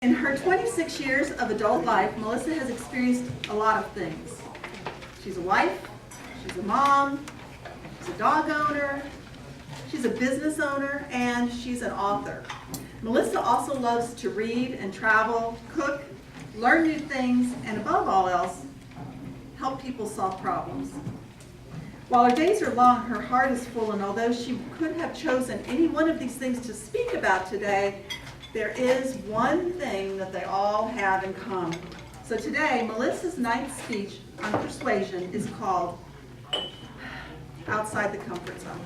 In her 26 years of adult life, Melissa has experienced a lot of things. She's a wife, she's a mom, she's a dog owner, she's a business owner, and she's an author. Melissa also loves to read and travel, cook, learn new things, and above all else, help people solve problems. While her days are long, her heart is full, and although she could have chosen any one of these things to speak about today, there is one thing that they all have in common. So today, Melissa's ninth speech on persuasion is called Outside the Comfort Zone.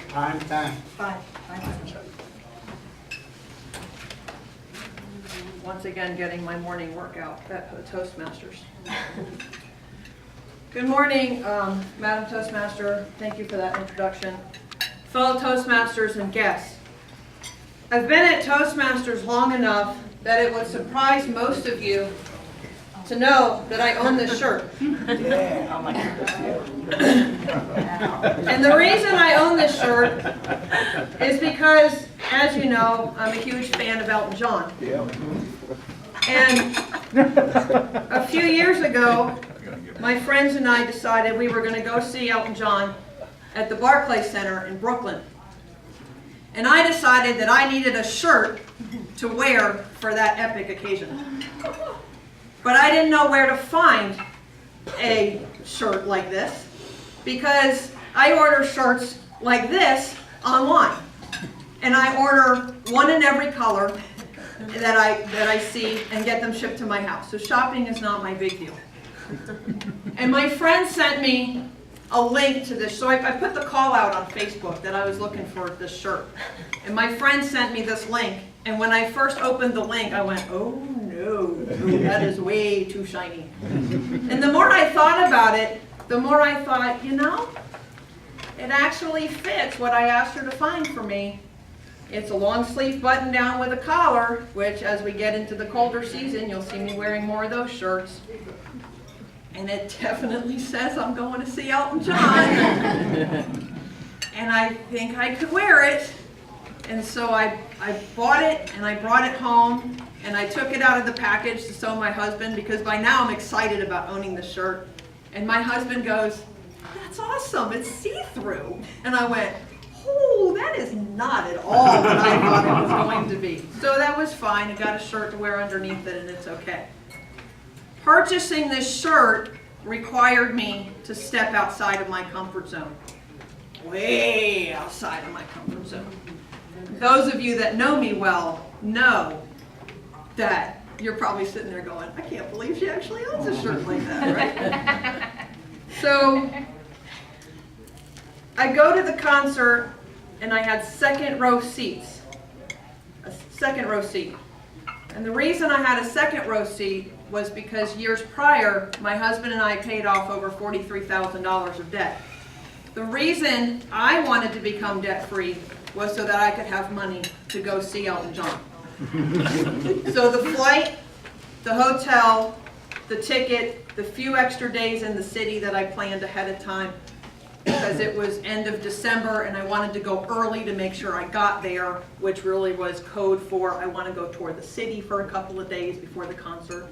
Time. Bye. Once again, getting my morning workout at the Toastmasters. Good morning, Madam Toastmaster. Thank you for that introduction. Fellow Toastmasters and guests. I've been at Toastmasters long enough that it would surprise most of you to know that I own this shirt. And the reason I own this shirt is because, as you know, I'm a huge fan of Elton John. And a few years ago, my friends and I decided we were going to go see Elton John at the Barclays Center in Brooklyn. And I decided that I needed a shirt to wear for that epic occasion. But I didn't know where to find a shirt like this, because I order shirts like this online. And I order one in every color that I see and get them shipped to my house. So shopping is not my big deal. And my friend sent me a link to this. So I put the call out on Facebook that I was looking for this shirt. And my friend sent me this link. And when I first opened the link, I went, oh no, that is way too shiny. And the more I thought about it, the more I thought, you know, it actually fits what I asked her to find for me. It's a long sleeve button down with a collar, which as we get into the colder season, you'll see me wearing more of those shirts. And it definitely says I'm going to see Elton John. And I think I could wear it. And so I bought it and I brought it home and I took it out of the package to show my husband, because by now I'm excited about owning the shirt. And my husband goes, that's awesome, it's see-through. And I went, oh, that is not at all what I thought it was going to be. So that was fine. I got a shirt to wear underneath it and it's okay. Purchasing this shirt required me to step outside of my comfort zone. Way outside of my comfort zone. Those of you that know me well know that you're probably sitting there going, I can't believe she actually owns a shirt like that, right? So I go to the concert and I had second row seats. A second row seat. And the reason I had a second row seat was because years prior, my husband and I paid off over $43,000 of debt. The reason I wanted to become debt-free was so that I could have money to go see Elton John. So the flight, the hotel, the ticket, the few extra days in the city that I planned ahead of time, because it was end of December and I wanted to go early to make sure I got there, which really was code for I want to go toward the city for a couple of days before the concert.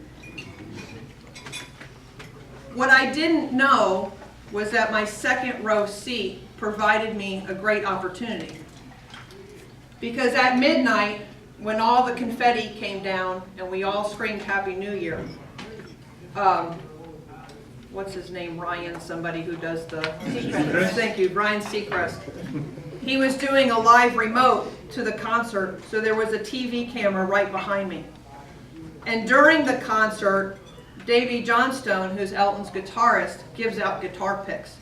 What I didn't know was that my second row seat provided me a great opportunity. Because at midnight, when all the confetti came down and we all screamed Happy New Year, what's his name, Ryan, somebody who does the, thank you, Ryan Seacrest. He was doing a live remote to the concert, so there was a TV camera right behind me. And during the concert, Davey Johnstone, who's Elton's guitarist, gives out guitar picks.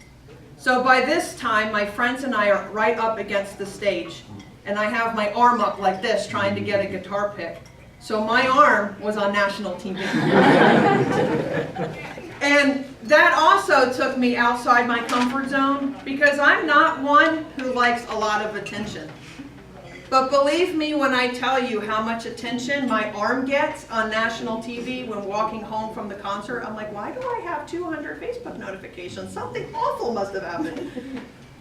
So by this time, my friends and I are right up against the stage, and I have my arm up like this trying to get a guitar pick. So my arm was on national TV. And that also took me outside my comfort zone, because I'm not one who likes a lot of attention. But believe me when I tell you how much attention my arm gets on national TV when walking home from the concert. I'm like, why do I have 200 Facebook notifications? Something awful must have happened.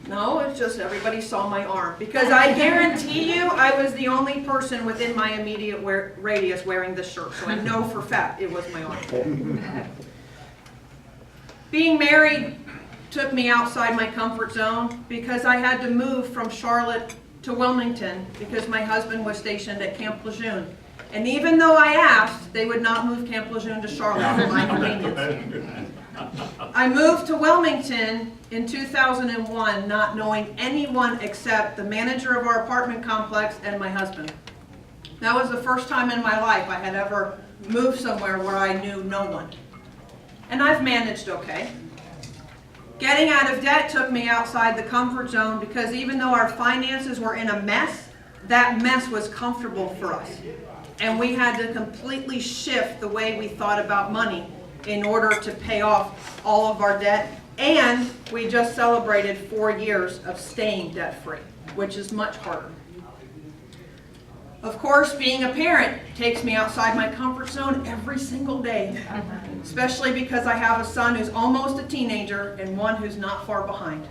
No, it's just everybody saw my arm. Because I guarantee you, I was the only person within my immediate radius wearing this shirt. So I know for a fact it was my arm. Being married took me outside my comfort zone because I had to move from Charlotte to Wilmington because my husband was stationed at Camp Lejeune. And even though I asked, they would not move Camp Lejeune to Charlotte for my convenience. I moved to Wilmington in 2001, not knowing anyone except the manager of our apartment complex and my husband. That was the first time in my life I had ever moved somewhere where I knew no one. And I've managed okay. Getting out of debt took me outside the comfort zone because even though our finances were in a mess, that mess was comfortable for us. And we had to completely shift the way we thought about money in order to pay off all of our debt. And we just celebrated 4 years of staying debt-free, which is much harder. Of course, being a parent takes me outside my comfort zone every single day, especially because I have a son who's almost a teenager and one who's not far behind.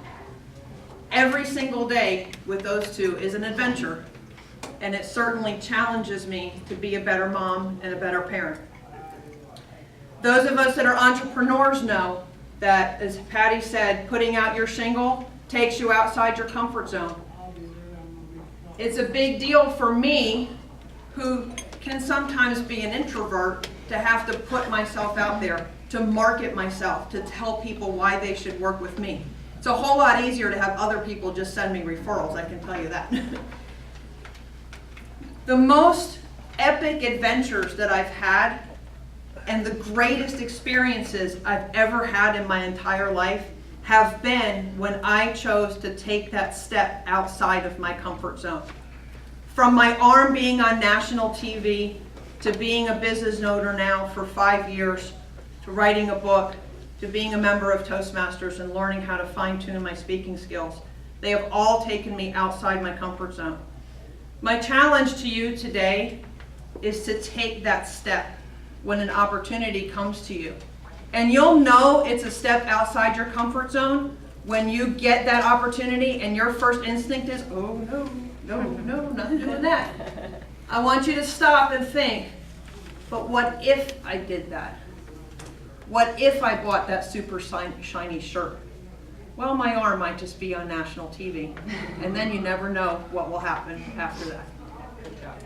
Every single day with those two is an adventure, and it certainly challenges me to be a better mom and a better parent. Those of us that are entrepreneurs know that, as Patty said, putting out your shingle takes you outside your comfort zone. It's a big deal for me, who can sometimes be an introvert, to have to put myself out there, to market myself, to tell people why they should work with me. It's a whole lot easier to have other people just send me referrals, I can tell you that. The most epic adventures that I've had and the greatest experiences I've ever had in my entire life have been when I chose to take that step outside of my comfort zone. From my arm being on national TV, to being a business owner now for 5 years, to writing a book, to being a member of Toastmasters and learning how to fine-tune my speaking skills. They have all taken me outside my comfort zone. My challenge to you today is to take that step when an opportunity comes to you. And you'll know it's a step outside your comfort zone when you get that opportunity and your first instinct is, oh no, not doing that. I want you to stop and think, but what if I did that? What if I bought that super shiny shirt? Well, my arm might just be on national TV. And then you never know what will happen after that. Good job.